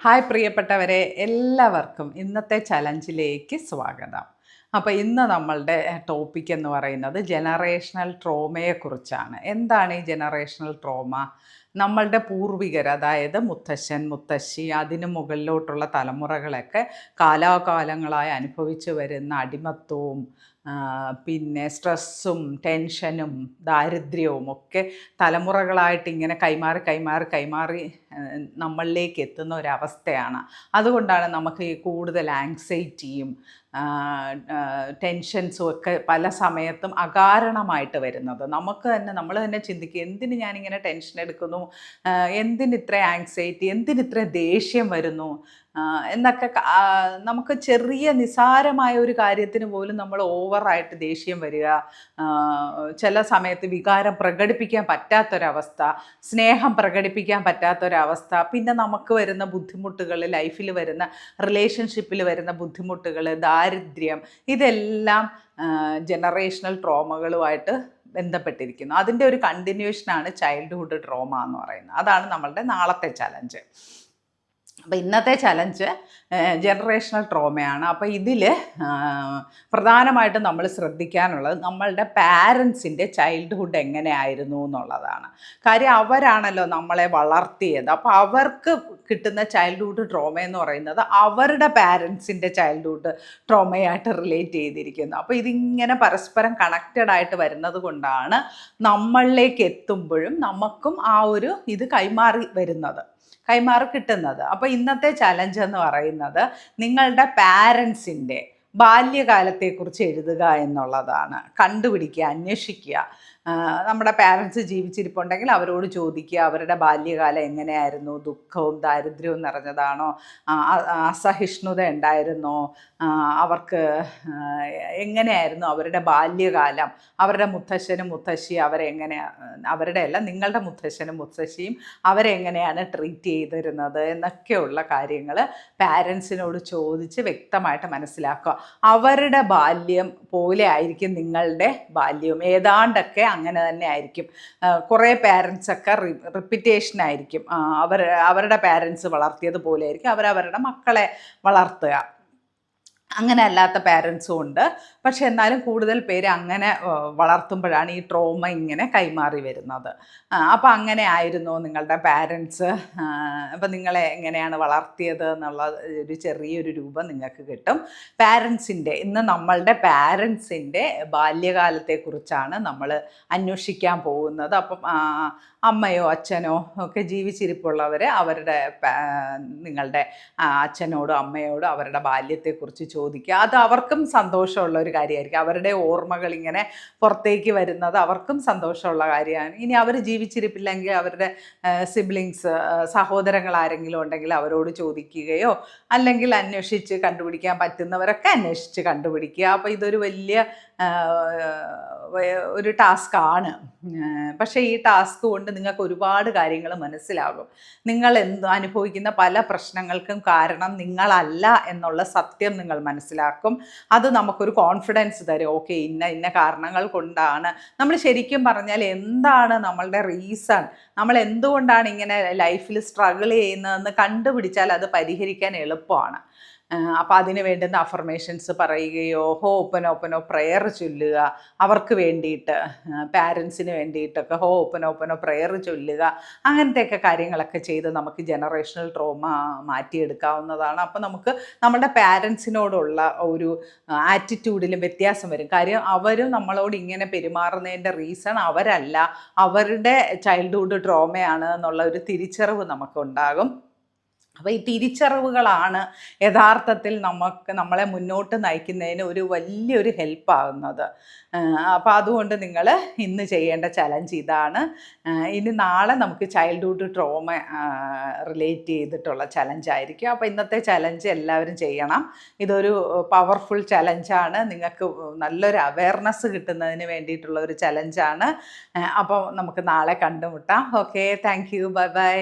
Hi പ്രിയപ്പെട്ടവരെ, എല്ലാവർക്കും ഇന്നത്തെ ചലഞ്ചിലേക്ക് സ്വാഗതം. അപ്പോൾ ഇന്ന് നമ്മളുടെ ടോപ്പിക് എന്ന് പറയുന്നത് ജനറേഷണൽ ട്രോമയെക്കുറിച്ചാണ്. എന്താണ് ഈ ജനറേഷണൽ ട്രോമ? നമ്മളുടെ പൂർവികർ, അതായത് മുത്തശ്ശൻ, മുത്തശ്ശി, അതിന് മുകളിലോട്ടുള്ള തലമുറകളൊക്കെ കാലാകാലങ്ങളായി അനുഭവിച്ചു വരുന്ന അടിമത്വവും പിന്നെ സ്ട്രെസ്സും ടെൻഷനും ദാരിദ്ര്യവും ഒക്കെ തലമുറകളായിട്ട് ഇങ്ങനെ കൈമാറി കൈമാറി കൈമാറി നമ്മളിലേക്ക് എത്തുന്ന ഒരവസ്ഥയാണ്. അതുകൊണ്ടാണ് നമുക്ക് ഈ കൂടുതൽ ആങ്സൈറ്റിയും ടെൻഷൻസും ഒക്കെ പല സമയത്തും അകാരണമായിട്ട് വരുന്നത്. നമുക്ക് തന്നെ നമ്മൾ തന്നെ ചിന്തിക്കും, എന്തിന് ഞാനിങ്ങനെ ടെൻഷൻ എടുക്കുന്നു, എന്തിന് ഇത്ര ആങ്സൈറ്റി, എന്തിന് ഇത്ര ദേഷ്യം വരുന്നു എന്നൊക്കെ. നമുക്ക് ചെറിയ നിസാരമായ ഒരു കാര്യത്തിന് പോലും നമ്മൾ ഓവറായിട്ട് ദേഷ്യം വരിക, ചില സമയത്ത് വികാരം പ്രകടിപ്പിക്കാൻ പറ്റാത്തൊരവസ്ഥ, സ്നേഹം പ്രകടിപ്പിക്കാൻ പറ്റാത്തൊരവസ്ഥ, പിന്നെ നമുക്ക് വരുന്ന ബുദ്ധിമുട്ടുകൾ, ലൈഫിൽ വരുന്ന റിലേഷൻഷിപ്പിൽ വരുന്ന ബുദ്ധിമുട്ടുകൾ, ദാരിദ്ര്യം, ഇതെല്ലാം ജനറേഷണൽ ട്രോമകളുമായിട്ട് ബന്ധപ്പെട്ടിരിക്കുന്നു. അതിൻ്റെ ഒരു കണ്ടിന്യൂഷനാണ് ചൈൽഡ്ഹുഡ് ട്രോമ എന്ന് പറയുന്നത്. അതാണ് നമ്മളുടെ നാളത്തെ ചലഞ്ച്. അപ്പോൾ ഇന്നത്തെ ചലഞ്ച് ജനറേഷണൽ ട്രോമയാണ്. അപ്പോൾ ഇതിൽ പ്രധാനമായിട്ടും നമ്മൾ ശ്രദ്ധിക്കാനുള്ളത് നമ്മളുടെ പാരൻസിൻ്റെ ചൈൽഡ്ഹുഡ് എങ്ങനെയായിരുന്നു എന്നുള്ളതാണ്. കാര്യം അവരാണല്ലോ നമ്മളെ വളർത്തിയത്. അപ്പോൾ അവർക്ക് കിട്ടുന്ന ചൈൽഡ്ഹുഡ് ട്രോമ എന്ന് പറയുന്നത് അവരുടെ പാരൻസിൻ്റെ ചൈൽഡ്ഹുഡ് ട്രോമയായിട്ട് റിലേറ്റ് ചെയ്തിരിക്കുന്നു. അപ്പോൾ ഇതിങ്ങനെ പരസ്പരം കണക്റ്റഡ് ആയിട്ട് വരുന്നത് കൊണ്ടാണ് നമ്മളിലേക്ക് എത്തുമ്പോഴും നമുക്കും ആ ഒരു ഇത് കൈമാറി കിട്ടുന്നത്. അപ്പോൾ ഇന്നത്തെ ചലഞ്ച് എന്ന് പറയുന്നത് നിങ്ങളുടെ പാരൻസിൻ്റെ ബാല്യകാലത്തെക്കുറിച്ച് എഴുതുക എന്നുള്ളതാണ്. കണ്ടുപിടിക്കുക, അന്വേഷിക്കുക. നമ്മുടെ പാരൻസ് ജീവിച്ചിരിപ്പുണ്ടെങ്കിൽ അവരോട് ചോദിക്കുക, അവരുടെ ബാല്യകാലം എങ്ങനെയായിരുന്നു, ദുഃഖവും ദാരിദ്ര്യവും നിറഞ്ഞതാണോ, അസഹിഷ്ണുത ഉണ്ടായിരുന്നോ, അവർക്ക് എങ്ങനെയായിരുന്നു അവരുടെ ബാല്യകാലം, അവരുടെ മുത്തശ്ശനും മുത്തശ്ശി അവരുടെ അല്ല, നിങ്ങളുടെ മുത്തശ്ശനും മുത്തശ്ശിയും അവരെങ്ങനെയാണ് ട്രീറ്റ് ചെയ്തിരുന്നത് എന്നൊക്കെയുള്ള കാര്യങ്ങൾ പാരൻസിനോട് ചോദിച്ച് വ്യക്തമായിട്ട് മനസ്സിലാക്കുക. അവരുടെ ബാല്യം പോലെ ആയിരിക്കും നിങ്ങളുടെ ബാല്യവും, ഏതാണ്ടൊക്കെ അങ്ങനെ തന്നെ ആയിരിക്കും. കുറേ പാരൻസൊക്കെ റിപ്പീറ്റേഷൻ ആയിരിക്കും. അവരുടെ പാരൻസ് വളർത്തിയതുപോലെ ആയിരിക്കും അവരവരുടെ മക്കളെ വളർത്തുക. അങ്ങനെ അല്ലാത്ത പാരൻസും ഉണ്ട്. പക്ഷെ എന്നാലും കൂടുതൽ പേര് അങ്ങനെ വളർത്തുമ്പോഴാണ് ഈ ട്രോമ ഇങ്ങനെ കൈമാറി വരുന്നത്. അപ്പോൾ അങ്ങനെ ആയിരുന്നോ നിങ്ങളുടെ പാരൻസ്? അപ്പോൾ നിങ്ങളെ എങ്ങനെയാണ് വളർത്തിയത് എന്നുള്ള ഒരു ചെറിയൊരു രൂപം നിങ്ങൾക്ക് കിട്ടും. ഇന്ന് നമ്മളുടെ പാരൻസിൻ്റെ ബാല്യകാലത്തെക്കുറിച്ചാണ് നമ്മൾ അന്വേഷിക്കാൻ പോകുന്നത്. അപ്പം അമ്മയോ അച്ഛനോ ഒക്കെ ജീവിച്ചിരിപ്പുള്ളവർ നിങ്ങളുടെ അച്ഛനോടും അമ്മയോടും അവരുടെ ബാല്യത്തെക്കുറിച്ച് ചോദിക്കുക. അത് അവർക്കും സന്തോഷമുള്ള ഒരു കാര്യമായിരിക്കും. അവരുടെ ഓർമ്മകൾ ഇങ്ങനെ പുറത്തേക്ക് വരുന്നത് അവർക്കും സന്തോഷമുള്ള കാര്യമാണ്. ഇനി അവർ ജീവിച്ചിരിപ്പില്ലെങ്കിൽ അവരുടെ സിബ്ലിങ്സ്, സഹോദരങ്ങൾ ആരെങ്കിലും ഉണ്ടെങ്കിൽ അവരോട് ചോദിക്കുകയോ അല്ലെങ്കിൽ അന്വേഷിച്ച് കണ്ടുപിടിക്കാൻ പറ്റുന്നവരൊക്കെ അന്വേഷിച്ച് കണ്ടുപിടിക്കുക. അപ്പോൾ ഇതൊരു വലിയ ഒരു ടാസ്ക്കാണ്. പക്ഷേ ഈ ടാസ്ക് കൊണ്ട് നിങ്ങൾക്ക് ഒരുപാട് കാര്യങ്ങൾ മനസ്സിലാകും. നിങ്ങൾ അനുഭവിക്കുന്ന പല പ്രശ്നങ്ങൾക്കും കാരണം നിങ്ങളല്ല എന്നുള്ള സത്യം നിങ്ങൾ മനസ്സിലാക്കും. അത് നമുക്കൊരു കോൺഫിഡൻസ് തരും. ഓക്കെ, ഇന്ന കാരണങ്ങൾ കൊണ്ടാണ്. നമ്മൾ ശരിക്കും പറഞ്ഞാൽ എന്താണ് നമ്മളുടെ റീസൺ, നമ്മൾ എന്തുകൊണ്ടാണ് ഇങ്ങനെ ലൈഫിൽ സ്ട്രഗിൾ ചെയ്യുന്നതെന്ന് കണ്ടുപിടിച്ചാൽ അത് പരിഹരിക്കാൻ എളുപ്പമാണ്. അപ്പോൾ അതിന് വേണ്ടുന്ന അഫർമേഷൻസ് പറയുകയോ ഓപ്പനോ പ്രെയർ ചൊല്ലുക, അവർക്ക് വേണ്ടിയിട്ട്, പാരൻസിന് വേണ്ടിയിട്ടൊക്കെ ഓപ്പനോ പ്രെയർ ചൊല്ലുക, അങ്ങനത്തെയൊക്കെ കാര്യങ്ങളൊക്കെ ചെയ്ത് നമുക്ക് ജനറേഷണൽ ട്രോമ മാറ്റിയെടുക്കാവുന്നതാണ്. അപ്പോൾ നമുക്ക് നമ്മുടെ പാരൻസിനോടുള്ള ഒരു ആറ്റിറ്റ്യൂഡിലും വ്യത്യാസം വരും. കാര്യം അവരും നമ്മളോട് ഇങ്ങനെ പെരുമാറുന്നതിൻ്റെ റീസൺ അവരല്ല, അവരുടെ ചൈൽഡ്ഹുഡ് ട്രോമയാണ് എന്നുള്ള ഒരു തിരിച്ചറിവ് നമുക്കുണ്ടാകും. അപ്പോൾ ഈ തിരിച്ചറിവുകളാണ് യഥാർത്ഥത്തിൽ നമ്മളെ മുന്നോട്ട് നയിക്കുന്നതിന് ഒരു വലിയൊരു ഹെൽപ്പാകുന്നത്. അപ്പോൾ അതുകൊണ്ട് നിങ്ങൾ ഇന്ന് ചെയ്യേണ്ട ചലഞ്ച് ഇതാണ്. ഇനി നാളെ നമുക്ക് ചൈൽഡ്ഹുഡ് ട്രോമ റിലേറ്റ് ചെയ്തിട്ടുള്ള ചലഞ്ചായിരിക്കും. അപ്പോൾ ഇന്നത്തെ ചലഞ്ച് എല്ലാവരും ചെയ്യണം. ഇതൊരു പവർഫുൾ ചലഞ്ചാണ്. നിങ്ങൾക്ക് നല്ലൊരു അവയർനെസ് കിട്ടുന്നതിന് വേണ്ടിയിട്ടുള്ള ഒരു ചലഞ്ചാണ്. അപ്പോൾ നമുക്ക് നാളെ കണ്ടുമുട്ടാം. Okay, thank you, bye bye.